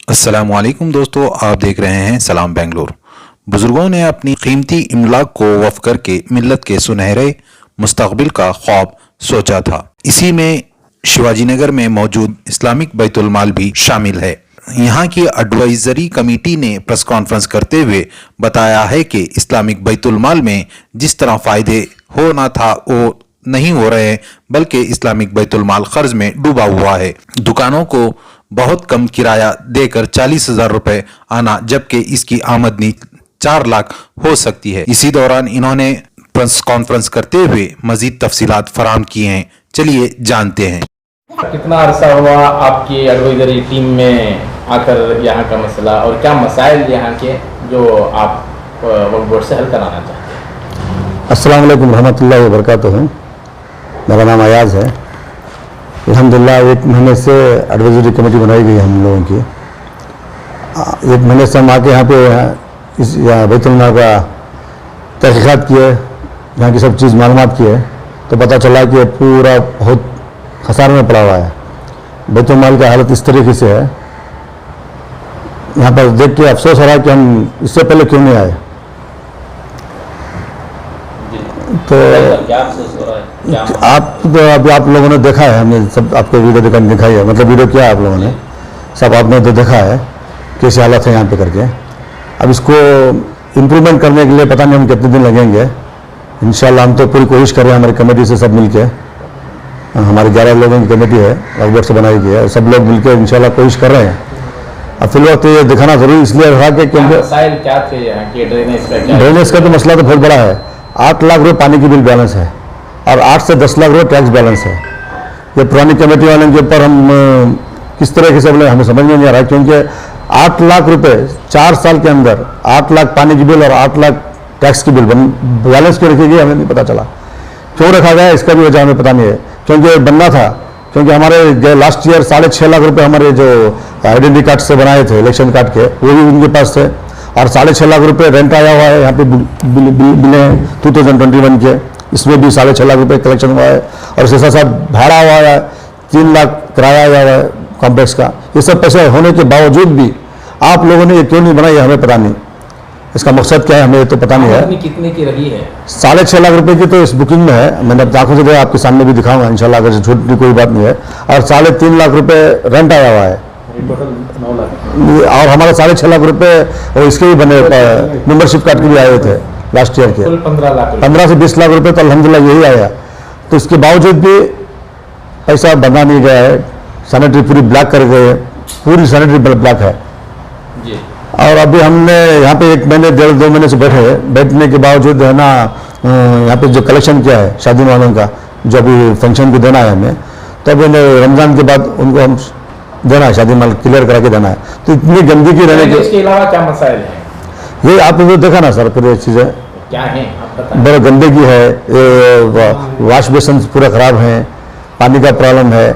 अस्सलामुअलैकुम दोस्तों, आप देख रहे हैं सलाम बेंगलोर। बुजुर्गों ने अपनी कीमती इमलाक को वफ़ करके मिल्लत के सुनहरे मुस्तकबिल का ख्वाब सोचा था। इसी में शिवाजी नगर में मौजूद इस्लामिक बैतुल माल भी शामिल है। यहाँ की एडवाइजरी कमेटी ने प्रेस कॉन्फ्रेंस करते हुए बताया है कि इस्लामिक बैतुल माल में जिस तरह फ़ायदे होना था वो नहीं हो रहे हैं, बल्कि इस्लामिक बैतुल माल कर्ज में डूबा हुआ है। दुकानों को बहुत कम किराया देकर 40,000 रुपए आना, जबकि इसकी आमदनी 4 लाख हो सकती है। इसी दौरान इन्होंने प्रेस कॉन्फ्रेंस करते हुए मजीद तफसीलात फराहम की हैं। चलिए जानते हैं। कितना अरसा हुआ आपकी एडवाइजरी टीम में आकर यहाँ का मसला और क्या मसाइल यहाँ के जो आप वक्फ बोर्ड से हल कराना चाहते हैं? अस्सलाम वालेकुम रहमतुल्लाहि व बरकातुहू। मेरा नाम अयाज है। अल्हम्दुलिल्लाह 1 महीने से एडवाइजरी कमेटी बनाई गई हम लोगों की। 1 महीने से हम आके यहाँ पे इस बैतुल माल का तहकीकात किए, यहाँ की सब चीज़ मालूमात किए, तो पता चला कि पूरा बहुत खसारे में पड़ा हुआ है। बैतुल माल का हालत इस तरीके से है, यहाँ पर देख के अफसोस हो रहा है कि हम इससे पहले क्यों नहीं आए। तो आप तो अभी आप लोगों ने देखा है, हमने सब आपको वीडियो दिखाई है, मतलब वीडियो क्या है आप लोगों ने सब आपने तो देखा है कैसी हालत है यहाँ पे करके। अब इसको इम्प्रूवमेंट करने के लिए पता नहीं हम कितने दिन लगेंगे। इंशाल्लाह हम तो पूरी कोशिश कर रहे हैं, हमारी कमेटी से सब मिलके, हमारी 11 लोगों की कमेटी है, वक्फ बोर्ड से बनाई गई है, और सब लोग मिलकर इंशाल्लाह कोशिश कर रहे हैं। अब फिलहाल तो ये दिखाना जरूरी इसलिए रहा कि ड्रेनेज का तो मसला तो बहुत बड़ा है। 8 लाख रुपये पानी की बिल बैलेंस है और 8 से 10 लाख रुपये टैक्स बैलेंस है। ये पुरानी कमेटी वाले के ऊपर हम किस तरह से बोले हमें समझ में नहीं आ रहा है, क्योंकि 8 लाख रुपये 4 साल के अंदर 8 लाख पानी की बिल और 8 लाख टैक्स की बिल बैलेंस क्यों रखी गई हमें नहीं पता चला। क्यों रखा गया इसका भी वजह हमें पता नहीं है, क्योंकि बनना था, क्योंकि हमारे लास्ट ईयर 6.5 लाख रुपये हमारे जो आइडेंटिटी कार्ड से बनाए थे इलेक्शन कार्ड के, वो भी उनके पास थे, और 6.5 लाख रुपये रेंट आया हुआ है यहाँ पे बिले हैं 2021 के, इसमें भी 6.5 लाख रुपये कलेक्शन हुआ है, और इसके साथ साथ भाड़ा हुआ है 3 लाख किराया आया हुआ है कॉम्प्लेक्स का। ये सब पैसे होने के बावजूद भी आप लोगों ने ये क्यों नहीं बनाई हमें पता नहीं। इसका मकसद क्या है हमें तो पता नहीं है। कितने की रही है? 6.5 लाख रुपए की तो इस बुकिंग में है, मैंने अपनी आंखों से देखा, आपके सामने भी दिखाऊंगा इंशाल्लाह, अगर छोटी कोई बात नहीं है। और 3.5 लाख रुपए रेंट आया हुआ है, और हमारे 6.5 लाख रुपए और इसके भी बने मेंबरशिप कार्ड के भी आए थे लास्ट ईयर के, 15 से 20 लाख रुपए तो अल्हम्दुलिल्लाह यही आया। तो इसके बावजूद भी पैसा बना नहीं गया है। सैनिटरी पूरी ब्लॉक कर गए, पूरी सैनिटरी ब्लॉक है। और अभी हमने यहाँ पे 1 महीने 1.5-2 महीने से बैठने के बावजूद है ना, यहाँ पे जो कलेक्शन किया है शादी वालों का, जो अभी फंक्शन को देना है हमें, तो अभी रमजान के बाद उनको हम देना है, शादी माल क्लियर करा के देना है। तो इतनी गंदगी रहने के इसके अलावा क्या मसाइल है? ये आपने तो देखा ना सर, पूरी चीज़ें क्या है बड़ा गंदगी है, वाश बेसन पूरा खराब है, पानी का प्रॉब्लम है,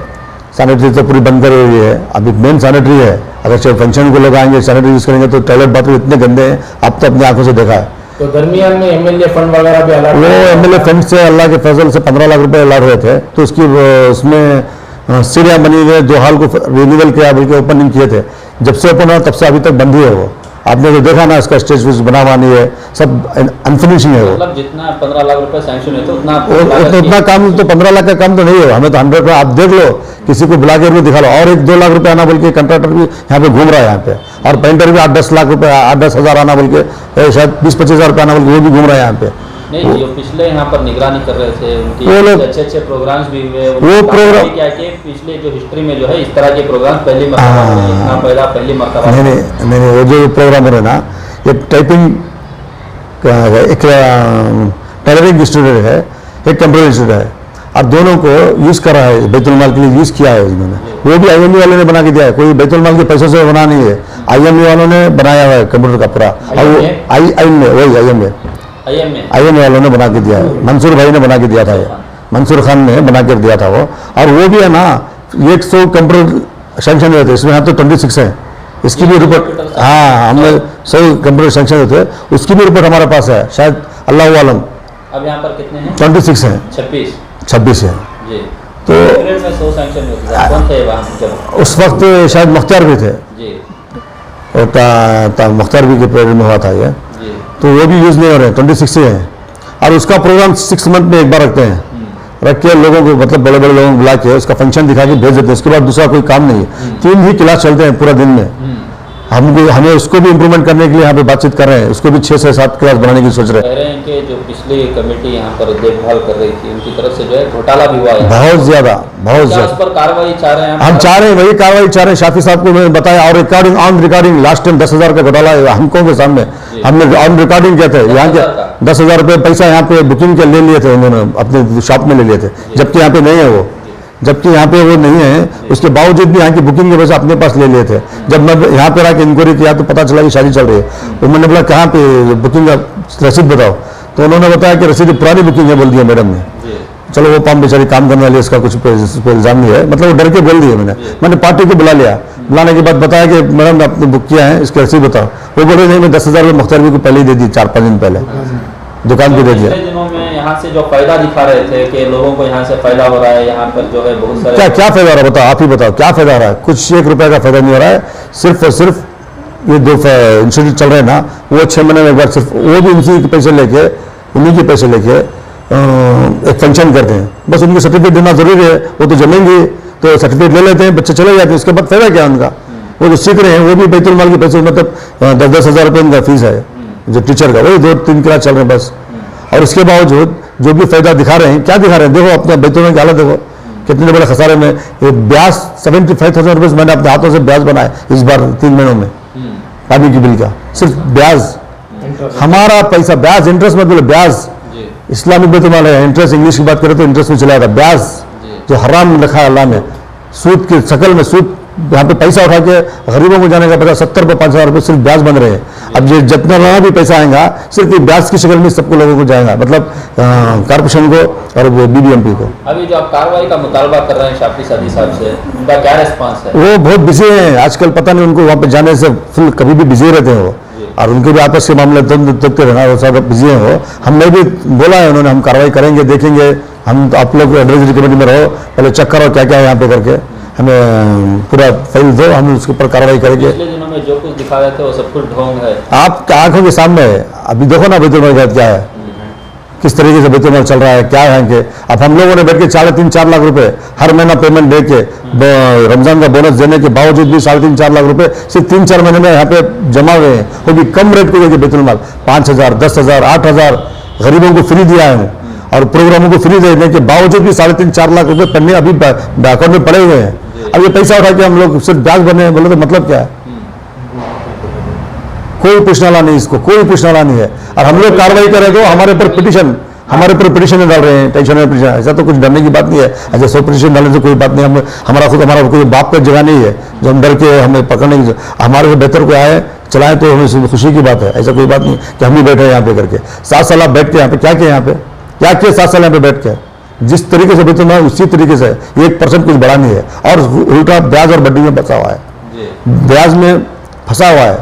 सैनिटरी तो पूरी बंद करी हुई है। अभी मेन सैनिटरी है, अगर सिर्फ फंक्शन को लोग आएंगे सैनिटरी यूज करेंगे तो टॉयलेट बाथरूम इतने गंदे हैं, आप तो अपनी आंखों से देखा है। तो दरमियान में एमएलए फंड वगैरह भी अलॉट, वो एमएलए फंड से अल्लाह के फजल से 15 लाख रुपए अलॉट हुए थे, तो उसकी उसमें सीढ़ियाँ बनी हुई, 2 हॉल को रिन्यूअल किया, बल्कि ओपनिंग किए थे। जब से ओपन हुआ तब से अभी तक बंद ही है वो। आपने तो देखा ना, इसका स्टेज बना हुआ नहीं है, सब अनफिनिशिंग है वो। मतलब जितना 15 लाख रुपए सैंक्शन है तो उतना काम तो 15 लाख का काम तो नहीं है, हमें तो 100 आप देख लो, किसी को बुला के भी दिखा लो। और 1-2 लाख रुपए आना बोल के कंट्रैक्टर भी यहाँ पे घूम रहा है यहाँ पे, और पेंटर भी 8-10 लाख रुपए 8-10 हज़ार आना बोल के, शायद 20-25 हज़ार रुपये आना बोल के वो भी घूम रहा है यहाँ पे। नहीं, जो पिछले यहाँ पर निगरानी कर रहे थे उनकी अच्छे प्रोग्राम्स भी हुए, वो प्रोग्राम क्या कि पिछले जो हिस्ट्री में जो है इस तरह के प्रोग्राम पहली मरतबा नहीं, वो जो प्रोग्राम है ना, ये टाइपिंग एक टेलरिंग स्टूडेंट है, एक कंप्यूटर स्टूडेंट है, और दोनों को यूज़ करा है, बैतुल माल के लिए यूज़ किया है इन्होंने। वो भी IME वालों ने बना के दिया है, कोई बैतुल माल के पैसों से बना नहीं है, IME वालों ने बनाया हुआ है कंप्यूटर का पूरा। और वही IME वालों ने बना के दिया है, मंसूर भाई ने बना के दिया था, ये मंसूर खान ने बना के दिया था वो। और वो भी है ना 100 कंप्यूटर सैंक्शन हुए थे, इसमें यहाँ तो 26 है, इसकी भी रिपोर्ट, हाँ हमने 100 कंप्यूटर सैंक्शन हुए थे, उसकी भी रिपोर्ट हमारे पास है, शायद अल्लाह आलम। अब यहाँ पर कितने हैं? 26 है, 26 है जी। तो में 100 सैंक्शन हुए थे, कौन थे वहाँ? उस वक्त शायद मुख्तार भी थे जी। और मुख्तार भी के पीरियड में हुआ था ये, जी तो वो भी यूज़ नहीं हो रहे हैं, 26 से हैं। और उसका प्रोग्राम 6 मंथ में एक बार रखते हैं, रख के लोगों को मतलब बड़े बड़े लोगों को बुला के उसका फंक्शन दिखा के भेज देते हैं। उसके बाद दूसरा कोई काम नहीं है, 3 ही क्लास चलते हैं पूरा दिन में। हमें उसको भी इम्प्रूवमेंट करने के लिए यहाँ पे बातचीत कर रहे हैं, उसको भी 6 से 7 क्लास बनाने की सोच रहे हैं। कह रहे हैं कि जो पिछली कमेटी यहाँ पर देखभाल कर रही थी उनकी तरफ से जो है घोटाला भी हुआ है, बहुत ज़्यादा, बहुत क्या उस ज़्यादा पर कार्रवाई चाह रहे हैं हम चाह रहे हैं, वही कार्रवाई चाह रहे हैं। शाफी साहब को मैंने बताया और recording on recording last time 10,000 का घोटाला हमको के सामने हमने ऑन रिकॉर्डिंग किया था। यहाँ के 10,000 रुपये पैसा यहाँ पे बुकिंग के ले लिए थे उन्होंने, अपने शॉप में ले लिए थे, जबकि यहाँ पे नहीं है वो, जबकि यहाँ पे वो नहीं है। उसके बावजूद भी यहाँ की बुकिंग के पैसा अपने पास ले लिए थे। जब मैं यहाँ पे आके इंक्वायरी किया तो पता चला कि शादी चल रही है। तो मैंने बोला कहाँ पे बुकिंग का रसीद बताओ, तो उन्होंने बताया कि रसीद पुरानी बुकिंग है, बोल दिया मैडम ने। चलो वो पाम बेचारी काम करने वाली, इसका कुछ इल्जाम नहीं है, मतलब वो डर के बोल दिया। मैंने पार्टी को बुला लिया, बुलाने के बाद बताया कि मैडम आपने बुक किया है, इसके रसीद बताओ। वो बोले नहीं, मैं 10,000 रुपये मुख्तार को पहले ही दे दी, 4-5 दिन पहले दुकान पे दे दिया। पिछले दिनों में यहाँ से जो फायदा दिखा रहे थे कि लोगों को यहाँ से फायदा हो रहा है, यहाँ पर जो है बहुत सारे क्या फायदा हो रहा है बताओ, आप ही बताओ क्या फायदा हो रहा है? कुछ 1 रुपये का फायदा नहीं हो रहा है। सिर्फ और सिर्फ ये 2 इंस्टीट्यूट चल रहे हैं ना, वो 6 महीने में एक बार सिर्फ वो भी उन्हीं के पैसे लेके एक फंक्शन करते हैं, बस उनके सर्टिफिकेट देना जरूरी है। वो तो जमेंगे तो सर्टिफिकेट ले लेते हैं, बच्चे चले जाते हैं, उसके बाद फायदा क्या उनका? वो जो सीख रहे हैं वो भी बैतुल माल के पैसे, मतलब 10-10 हज़ार रुपये उनका फीस है जो टीचर का, वही 2-3 क्लास चल रहे हैं बस। और उसके बावजूद जो भी फायदा दिखा रहे हैं, क्या दिखा रहे हैं? देखो अपने बैतुल माल की हालत देखो, कितने बड़े खसारे में। ब्याज 75,000 रुपये मैंने अपने हाथों से ब्याज बनाया इस बार 3 महीनों में, पानी की बिल का सिर्फ ब्याज, हमारा पैसा ब्याज, इंटरेस्ट मत बोलो, ब्याज इस्लामिक बैतुल माल है। इंटरेस्ट इंग्लिश की बात करें तो इंटरेस्ट में चला जाता, ब्याज जो हराम रखा है अल्लाह ने, सूद की शक्ल में, सूद यहाँ पे पैसा उठा के गरीबों को जाने का पता 70 रुपये 5,000 रुपये सिर्फ ब्याज बन रहे हैं। अब ये जितना नया भी पैसा आएगा सिर्फ ये ब्याज की शक्ल में सबको लोगों को जाएगा, मतलब कारपोरेशन को और BBMP को। अभी जो आप कार्रवाई का मुतालबा कर रहे हैं शाफी सादी साहब से, उनका क्या रिस्पांस है? वो बहुत बिजी हैं आजकल, पता नहीं उनको वहाँ पे जाने से फुल कभी भी बिजी रहते हैं वो, और उनके भी आपस के मामले देखते रहना, वो सब बिजी हैं वो। हमने भी बोला है उन्होंने, हम कार्रवाई करेंगे, देखेंगे। हम तो आप लोग एडवाइजरी कमेटी में रहो, पहले चेक करो क्या क्या है यहाँ पे करके, हमें पूरा फाइल दो, हम उसके ऊपर कार्रवाई करेंगे। पिछले दिनों में जो कुछ दिखा रहे थे वो सब कुछ ढोंग है, आपकी आंखों के सामने है। अभी देखो ना बैतुल माल क्या है, किस तरीके से बैतुल माल चल रहा है, क्या है कि अब हम लोगों ने बैठ के 3.5-4 लाख रुपए हर महीना पेमेंट दे के, रमजान का बोनस देने के बावजूद भी 3.5-4 लाख रुपए सिर्फ 3-4 महीने में यहाँ पे जमा हुए हैं। वो भी कम रेट पे देके बैतुल माल 5,000, 10,000, 8,000 गरीबों को फ्री दिया है, और प्रोग्रामों को फ्री देने के बावजूद भी 3.5-4 लाख रुपए पन्ने अभी अकाउंट में पड़े हुए हैं। अब ये पैसा उठा के हम लोग सिर्फ ब्याज भरने बोले तो मतलब क्या है? कोई पूछने वाला नहीं, इसको कोई पूछने वाला नहीं है। और हम लोग कार्रवाई करें तो हमारे ऊपर पिटीशन डाल रहे हैं, टेंशन में पिटीशन। ऐसा तो कुछ डरने की बात नहीं है, ऐसा 100 पिटीशन डालने से कोई बात नहीं। हमारा कोई बाप का जगह नहीं है जो हम डर के हमें पकड़ने की, हमारे से बेहतर कोई आए चलाएं तो हमें खुशी की बात है। ऐसा कोई बात नहीं कि हम ही बैठे हैं यहाँ पे करके। 7 साल आप बैठ के यहाँ पे क्या किया, यहाँ पे क्या किया 7 साल यहाँ पे बैठ के? जिस तरीके से बैठे उसी तरीके से 1% कुछ बढ़ा नहीं है, और उल्टा ब्याज और वड्डी में फंसा हुआ है, ब्याज में फंसा हुआ है।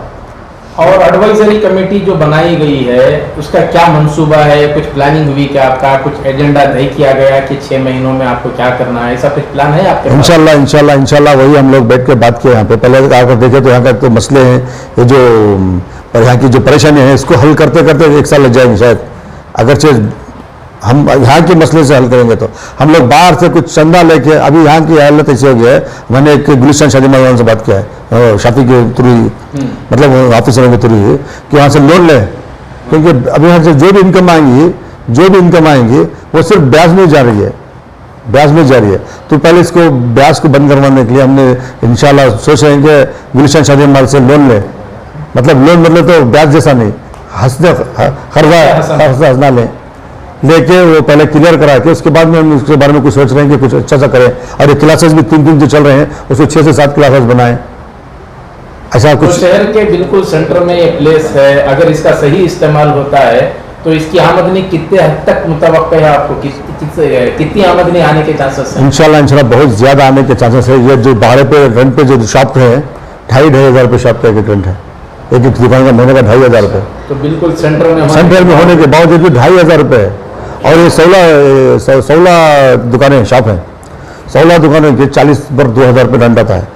और एडवाइजरी कमेटी जो बनाई गई है उसका क्या मंसूबा है? कुछ प्लानिंग हुई क्या आपका? कुछ एजेंडा तय किया गया कि 6 महीनों में आपको क्या करना है? ऐसा कुछ प्लान है आपके? इंशाल्लाह वही हम लोग बैठ के बात किए यहाँ पे। पहले आकर देखे तो यहाँ का तो मसले हैं, ये जो यहाँ की जो परेशानी है इसको हल करते करते 1 साल लग जाएंगे शायद। अगरचे हम यहाँ के मसले से हल करेंगे तो हम लोग बाहर से कुछ चंदा लेके, अभी यहाँ की हालत ऐसी हो गई है। मैंने एक गुलिस्तान शादी माल से बात किया है, शाफी के थ्रू, मतलब ऑफिसरों के थ्रू, कि वहाँ से लोन लें, क्योंकि अभी यहाँ से जो भी इनकम आएंगी वो सिर्फ ब्याज में जा रही है, तो पहले इसको ब्याज को बंद करवाने के लिए हमने इंशाल्लाह सोच रहे हैं कि गुलिस्तान शादी माल से लोन लें। मतलब तो ब्याज जैसा नहीं, हंसना लेके वो पहले क्लियर करा के उसके बाद में हम उसके बारे में कुछ सोच रहे हैं कि कुछ अच्छा सा करें। और ये क्लासेस भी 3 जो चल रहे हैं उसको 6 से 7 क्लासेस बनाएं, ऐसा कुछ। तो शहर के बिल्कुल सेंटर में ये प्लेस है, अगर इसका सही इस्तेमाल होता है तो इसकी आमदनी कितने हद तक मुतवक्का है आपको? कितनी आमदनी आने के चांसेस हैं? इंशाल्लाह बहुत ज्यादा आने के चांसेस है। ये जो भाड़े पे रेंट पे जो शॉप है 2,500 रुपये शॉप का एक रेंट है, एक दुकान का महीने का 2,500 रुपये। तो बिल्कुल सेंटर में होने के बावजूद भी 2,500 रुपये है। और ये 16 दुकानें शॉप हैं, 16 दुकानें के 40 पर 2,000 रुपये दंड आता है।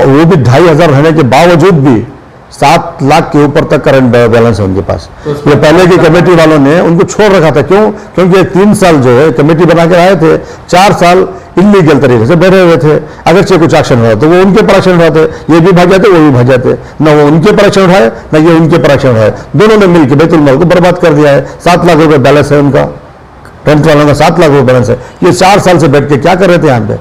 वो भी 2,500 रहने के बावजूद भी 7 लाख के ऊपर तक करंट बैलेंस है उनके पास। ये पहले की कमेटी वालों ने उनको छोड़ रखा था, क्यों? क्योंकि 3 साल जो है कमेटी बना के आए थे, 4 साल इलीगल तरीके से बैठे हुए थे। अगर से कुछ एक्शन हुआ तो वो उनके पर एक्शन उठाते, ये भी भाग जाते, वो भी भाग जाते, न वो उनके पर एक्शन उठाए न ये उनके पर एक्शन उठाए, दोनों ने मिलकर बैतुल माल को बर्बाद कर दिया है। 7 लाख रुपए बैलेंस है उनका, रेंट वालों का 7 लाख रुपए बैलेंस है। ये 4 साल से बैठ के क्या कर रहे थे यहाँ पे?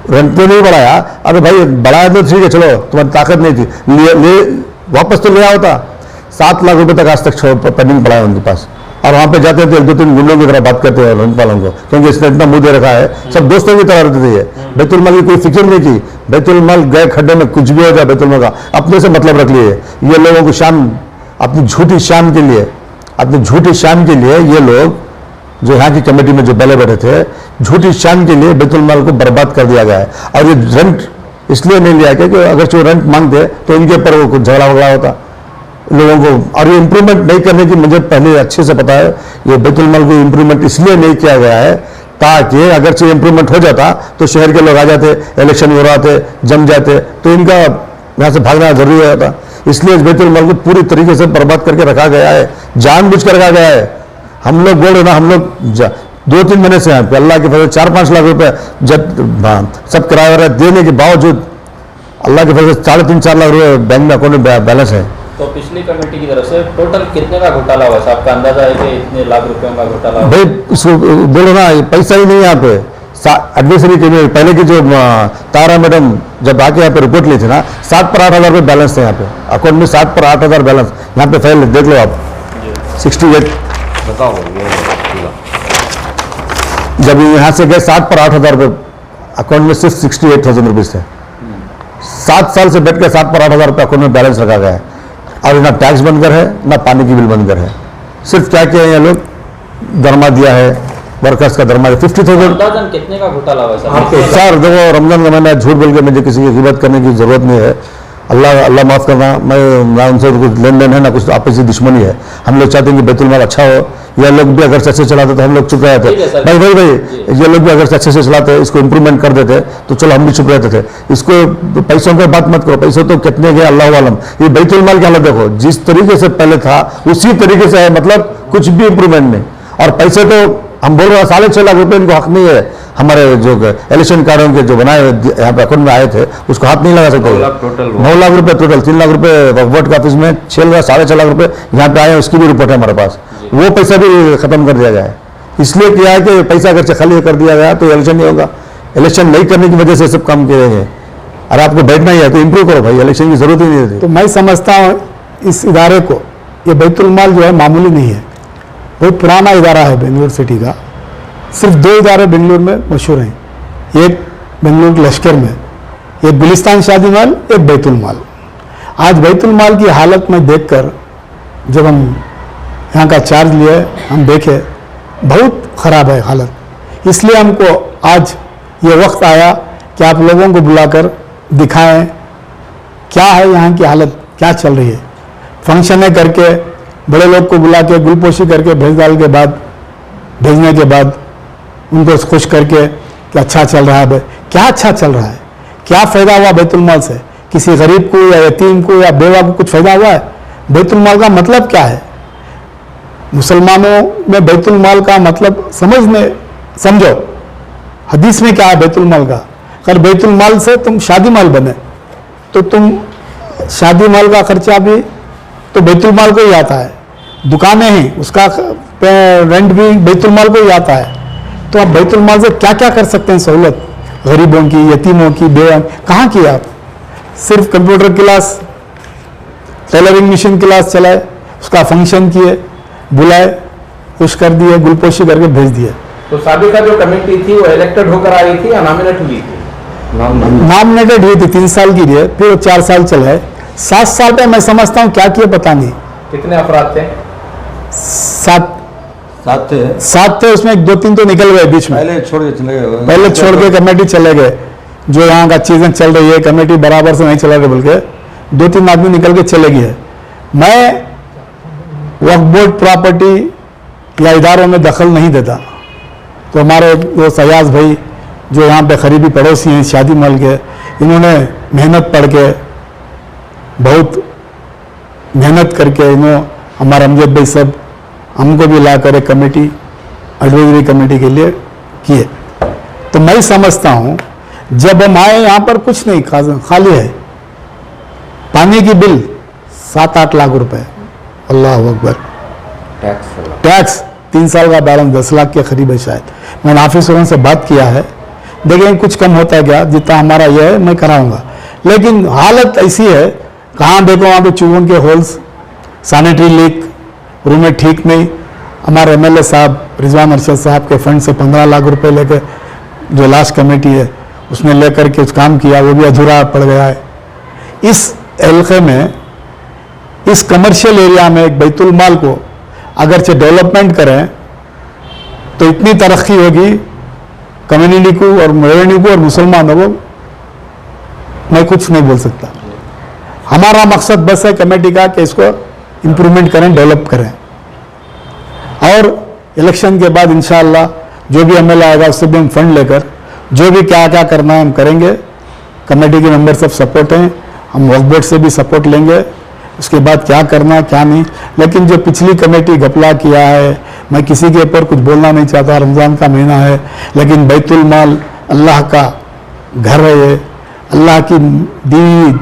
रेंट तो नहीं बढ़ाया, अरे भाई बढ़ाया तो ठीक है, चलो तुम्हारी ताकत नहीं थी, ले वापस तो ले आओ था। 7 लाख रुपए तक आज तक पेंडिंग पड़ा है उनके पास, और वहां पे जाते थे 2-3 गुंडों की तरह बात करते हैं रेंट वालों को, क्योंकि इसने इतना मुंह दे रखा है, सब दोस्तों की तरह रहते थे। बैतुल माल की कोई फिक्र नहीं की, बैतुल माल गए खड्डे में, कुछ भी हो जाए बैतुल माल का अपने से मतलब रख लिए। ये लोगों को शान, अपनी झूठी शान के लिए, अपनी झूठी शान के लिए ये लोग जो यहाँ की कमेटी में जो पहले बैठे थे, झूठी शान के लिए बैतुल माल को बर्बाद कर दिया गया है। और ये रेंट इसलिए नहीं लिया क्योंकि अगर जो रेंट मांगते तो इनके ऊपर वो कुछ झगड़ा वगड़ा होता लोगों को। और ये इंप्रूवमेंट नहीं करने की मुझे पहले अच्छे से पता है, ये बैतुल माल को इंप्रूवमेंट इसलिए नहीं किया गया है ताकि अगर से इंप्रूवमेंट हो जाता तो शहर के लोग आ जाते, इलेक्शन हो रहा थे, जम जाते, तो इनका यहाँ से भागना जरूरी हो जाता। इसलिए इस बैतुल माल को पूरी तरीके से बर्बाद करके रखा गया है, जानबूझ कर रखा गया है। हम लोग बोल रहे ना, हम लोग 2-3 महीने से यहाँ पे अल्लाह के फजल 4-5 लाख रुपए जब सब किराया देने के बावजूद अल्लाह के फजल 3.5-4 लाख रुपए बैंक में अकाउंट में बैलेंस है। तो पिछली कमेटी की तरफ से टोटल कितने का घोटाला हुआ? आपका अंदाजा है कि इतने लाख रुपयों का घोटाला हुआ? भाई इसको बोलो ना, पैसा ही नहीं है यहाँ पे। एडमिशनरी के पहले की जो तारा मैडम जब आके यहाँ पे रिपोर्ट ली थी ना, 7 पर 8 हज़ार रुपये बैलेंस थे यहाँ पे अकाउंट में, 7 पर 8 हज़ार बैलेंस यहाँ पे फाइल देख लो आप। 68 बताओ जब यहाँ से गए 7 पर 8 हज़ार रुपये अकाउंट में सिर्फ 68,000 रुपीज़ थे। 7 साल से बैठ के 7 पर 8 हज़ार रुपये अकाउंट में बैलेंस रखा गया है, और ना टैक्स बनकर है ना पानी की बिल बनकर है। सिर्फ क्या किया है ये लोग, दरमा दिया है, वर्कर्स का दरमा 50,000। अंदाजन कितने का घोटाला हुआ सर देखो, रमजान का महीना, झूठ बोल के मुझे किसी की गिबत करने की जरूरत नहीं है। अल्लाह माफ़ करना, मैं ना उनसे कुछ लेन देन है ना कुछ आपसी दुश्मनी है। हम लोग चाहते हैं कि बैतुल माल अच्छा हो। ये लोग भी अगर से अच्छे चलाते तो हम लोग चुप रहते। भाई ये लोग भी अगर से अच्छे से चलाते, इसको इंप्रूवमेंट कर देते तो चलो हम भी चुप रहते थे। इसको पैसों की बात मत करो, पैसे तो कितने गए अल्लाह आलम। ये बैतुल माल की हालत देखो, जिस तरीके से पहले था उसी तरीके से है, मतलब कुछ भी इंप्रूवमेंट नहीं। और पैसे तो हम बोल रहे हैं 6.5 लाख रुपए इनको हक नहीं है। हमारे जो इलेक्शन कार्डों के जो बनाए यहाँ पे अकाउंट में आए थे उसको हाथ नहीं लगा सकते। 9 लाख रुपए टोटल, 3 लाख रुपए वोट का ऑफिस में, 6.5 लाख रुपए यहाँ पे आए, उसकी भी रिपोर्ट है हमारे पास। वो पैसा भी खत्म कर दिया गया है। इसलिए किया है कि पैसा अगर से खाली कर दिया गया तो इलेक्शन नहीं होगा। इलेक्शन नहीं करने की वजह से सब काम किए गए। अरे आपको बैठना ही है तो इंप्रूव करो भाई, इलेक्शन की जरूरत ही नहीं थी। तो मैं समझता हूँ इस इदारे को, ये बैतुल माल जो है मामूली नहीं है, बहुत पुराना इदारा है बेंगलुरु सिटी का। सिर्फ 2 इदारे बेंगलुरु में मशहूर हैं, एक बेंगलुरु के लश्कर में, एक गुलिस्तान शादी माल, एक बैतुल माल। आज बैतुल माल की हालत में देखकर जब हम यहाँ का चार्ज लिए, हम देखे बहुत ख़राब है हालत। इसलिए हमको आज ये वक्त आया कि आप लोगों को बुलाकर दिखाएं क्या है यहाँ की हालत, क्या चल रही है। फंक्शनें करके बड़े लोग को बुला के गुलपोशी करके भेजने के बाद उनको खुश करके कि अच्छा चल रहा है। क्या अच्छा चल रहा है? क्या फ़ायदा हुआ बैतुल माल से? किसी गरीब को या यतीम को या बेवा को कुछ फ़ायदा हुआ है? बैतुल माल का मतलब क्या है? मुसलमानों में बैतुल माल का मतलब समझो हदीस में क्या है बैतुल माल का। अगर बैतुल माल से तुम शादी माल बने तो तुम शादी माल का खर्चा भी तो बैतुल माल को ही आता है, दुकानें हैं उसका रेंट भी बैतुल माल को ही आता है। तो आप बैतुल माल से क्या क्या कर सकते हैं सहूलत, गरीबों की, यतीमों की, बेवा कहाँ की? आप सिर्फ computer class, tailoring machine class चलाए, उसका फंक्शन किए, बुलाए, खुश कर दिए, गुलपोशी करके भेज दिए। तो साबिका जो कमेटी थी वो इलेक्टेड होकर आई थी या नॉमिनेट हुई थी? नॉमिनेटेड हुई थी 3 साल की लिए, फिर 4 साल चले। 7 साल पे मैं समझता हूँ क्या किए पता नहीं। कितने अफराद थे? 7 थे, उसमें 2-3 तो निकल गए बीच में, पहले छोड़ के कमेटी चले गए। जो यहाँ का चीजें चल रही है कमेटी बराबर से नहीं चला रही, बल्कि 2-3 आदमी निकल के चले गए। मैं वक्फ बोर्ड प्रॉपर्टी या इदारों में दखल नहीं देता। तो हमारे वो सयाज भाई जो यहाँ पे करीबी पड़ोसी हैं शादी माल के, इन्होंने मेहनत पढ़ के बहुत मेहनत करके हमारे अमजद भाई सब हमको भी ला कर एक कमेटी, एडवाइजरी कमेटी के लिए किए। तो मैं समझता हूँ जब हम आए यहाँ पर कुछ नहीं, खाली है। पानी की बिल 7-8 लाख रुपए, अल्लाह अकबर। टैक्स 3 साल का बैलेंस 10 लाख के करीब है शायद। मैंने ऑफिसरों से बात किया है, देखें कुछ कम होता है क्या, जितना हमारा यह है मैं कराऊंगा। लेकिन हालत ऐसी है, कहाँ देखो वहाँ पे चूहों के होल्स, सैनिटरी लीक, रूमें ठीक नहीं। हमारे एमएलए साहब रिजवान अरशद साहब के फंड से 15 लाख रुपए लेकर जो लास्ट कमेटी है उसने लेकर के काम किया, वो भी अधूरा पड़ गया है। इस इलाके में, इस कमर्शियल एरिया में एक बैतुल माल को अगरचे डेवलपमेंट करें तो इतनी तरक्की होगी कम्युनिटी को और रेवेन्यू को और मुसलमानों को, मैं कुछ नहीं बोल सकता। हमारा मकसद बस है कमेटी का कि इसको इम्प्रूवमेंट करें, डेवलप करें, और इलेक्शन के बाद इंशाअल्लाह जो भी एमएलए आएगा उससे भी हम फंड लेकर जो भी क्या क्या करना है हम करेंगे। कमेटी के मेंबर सब सपोर्ट हैं, हम वक्फ बोर्ड से भी सपोर्ट लेंगे, उसके बाद क्या करना क्या नहीं। लेकिन जो पिछली कमेटी घपला किया है, मैं किसी के ऊपर कुछ बोलना नहीं चाहता, रमज़ान का महीना है, लेकिन बैतुल माल अल्लाह का घर है, ये अल्लाह की दी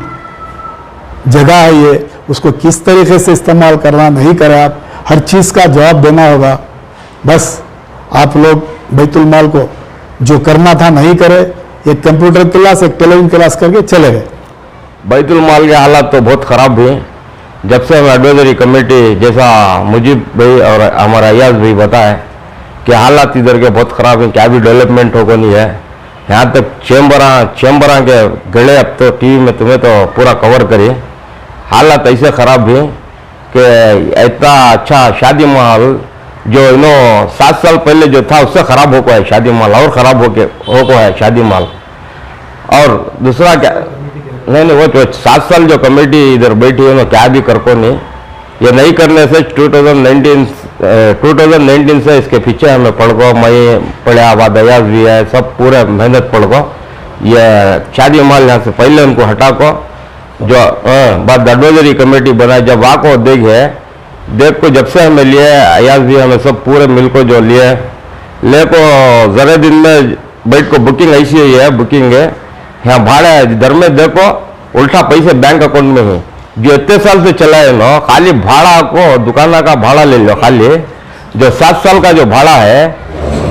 जगह है, ये उसको किस तरीके से इस्तेमाल करना नहीं करें, आप हर चीज़ का जवाब देना होगा। बस आप लोग बैतुल माल को जो करना था नहीं करे, एक कंप्यूटर क्लास एक टेलीविजन क्लास करके चले गए। बैतुल माल के हालात तो बहुत ख़राब हुए जब से हम एडवाइजरी कमेटी, जैसा मुजीब भाई और हमारा अयाज भाई बताए कि हालात इधर के बहुत ख़राब हैं, क्या भी डेवलपमेंट होगा नहीं है। यहाँ तक चैम्बरा के गले अब तो टीवी में तुम्हें तो पूरा कवर करिए, हालात ऐसे ख़राब हुए कि इतना अच्छा शादी माल जो 7 साल पहले जो था उससे ख़राब हो को है शादी माल, और ख़राब हो को है शादी माल। और दूसरा क्या, नहीं वो तो 7 साल जो कमेटी इधर बैठी है ना, क्या भी कर को नहीं, ये नहीं करने से 2019 से इसके पीछे हमें पड़को, मैं पढ़ा बाद अयाज भी है, सब पूरे मेहनत पड़को, ये शादी माल यहाँ से पहले उनको हटा को जो बाद एडवाइजरी कमेटी बनाई, जब वहाँ को देख को जब से हमें लिए अयाज भी हमें सब पूरे मिल को जो लिए ले को ज़रा दिन में बैठ को बुकिंग ऐसी है, बुकिंग है यहाँ भाड़ा इधर में देखो उल्टा पैसे बैंक अकाउंट में है, जो इतने साल से चला है ना, खाली भाड़ा को दुकाना का भाड़ा ले लो, खाली जो 7 साल का जो भाड़ा है,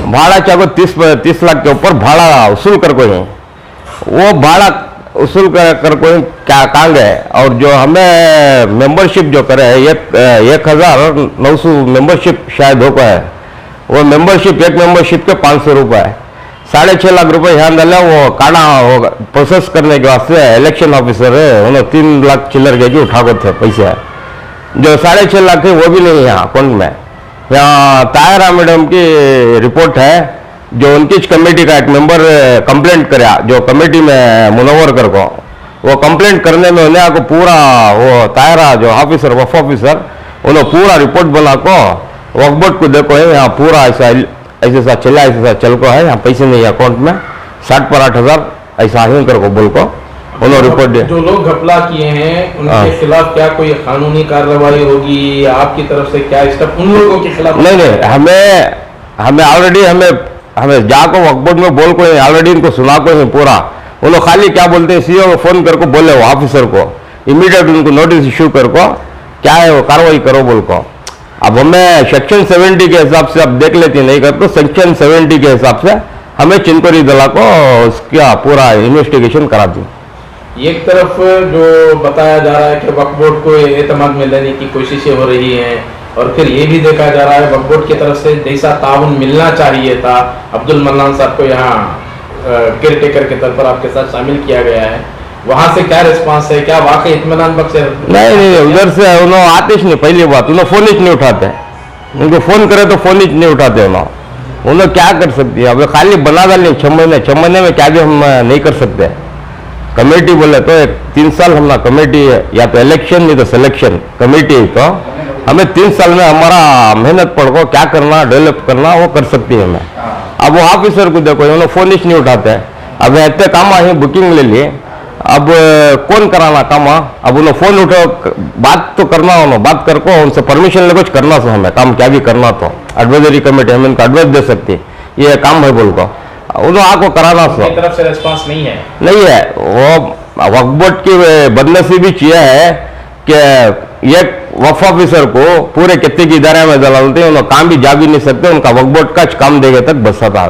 भाड़ा चाहो 30 लाख के ऊपर भाड़ा वसूल कर कोई, वो भाड़ा वसूल कर कोई क्या कांग है। और जो हमें मेंबरशिप जो करे 1900 मेंबरशिप शायद हो का है, वो मेंबरशिप एक मेंबरशिप के 500 रुपये है, 6.5 लाख रुपए यहाँ डाला, वो काटा होगा प्रोसेस करने के वास्ते इलेक्शन ऑफिसर है, उन्होंने 3 लाख चिल्लर के उठा को थे पैसे, जो 6.5 लाख है वो भी नहीं है यहाँ अकाउंट में। यहाँ तायरा मैडम की रिपोर्ट है, जो उनकी कमेटी का एक मेंबर कंप्लेंट कराया, जो कमेटी में मुनव्वर कर को, वो कंप्लेंट करने में उन्हें आपको पूरा वो तायरा जो ऑफिसर वफ ऑफिसर उन्होंने पूरा रिपोर्ट बना को वक्फ बोर्ड को देखो है, यहाँ पूरा ऐसे सा चला, ऐसे सा चल को है, यहाँ पैसे नहीं है अकाउंट में, 60 पर 8,000 ऐसा ही कर को बोल को उन्होंने रिपोर्ट दिया। जो लोग घपला किए हैं उनके खिलाफ क्या कोई कानूनी कार्रवाई होगी, आपकी तरफ से क्या स्टेप उन लोगों के खिलाफ? नहीं, हमें ऑलरेडी हमें जाको वक्फ बोर्ड में बोल को ऑलरेडी इनको सुना को है पूरा, वो लोग खाली क्या बोलते हैं, सीओ को फोन करके बोले वो ऑफिसर को इमीडिएट उनको नोटिस इशू कर को क्या है वो कार्रवाई करो बोल को। अब हमें सेक्शन 70 के हिसाब से अब देख लेते नहीं करते, सेक्शन 70 के हिसाब से हमें चिंतोरी दला को उसका पूरा इन्वेस्टिगेशन करा दी। एक तरफ जो बताया जा रहा है कि वक्फ बोर्ड को एतमाद में लेने की कोशिशें हो रही हैं, और फिर ये भी देखा जा रहा है वक्फ बोर्ड की तरफ से जैसा ताउन मिलना चाहिए था, अब्दुल मन्नान साहब को यहाँ केयर टेकर के तौर पर आपके साथ शामिल किया गया है, वहां से क्या रिस्पांस है, क्या वाकई इत्मीनान बख्श है? नहीं, उधर से उन्होंने आते ही नहीं, पहली बात उन्होंने फोन ही नहीं उठाते, उनको फोन करे तो फोन ही नहीं उठाते, उन्होंने क्या कर सकती है, अब खाली बना डाले 6 महीने में क्या भी हम नहीं कर सकते। कमेटी बोले तो 3 साल हमारा कमेटी है, या तो इलेक्शन नहीं तो सिलेक्शन कमेटी है, तो हमें 3 साल में हमारा मेहनत पड़ को क्या करना डेवलप करना वो कर सकती है हमें। अब वो ऑफिसर को देखो उन्होंने फोन ही नहीं उठाते, अब इतने काम आई बुकिंग ले लिए, अब कौन कराना काम? अब उन्हें फोन उठो, बात तो करना हो, बात करको उनसे परमिशन ले कुछ करना सो हमें काम क्या भी करना तो एडवाइजरी कमेटी हमें इनका एडवाइस दे सकती, ये काम है बोल को उन्हें आपको कराना सो की तरफ से रेस्पॉन्स नहीं है। नहीं है। वो वक्फ बोर्ड की बदनसीबी यह है कि एक वक्फ ऑफिसर को पूरे कितने की इदारे में दलालते हैं, उन्हें काम भी जा भी नहीं सकते, उनका वक्फ बोर्ड का काम देगे तक बसा था।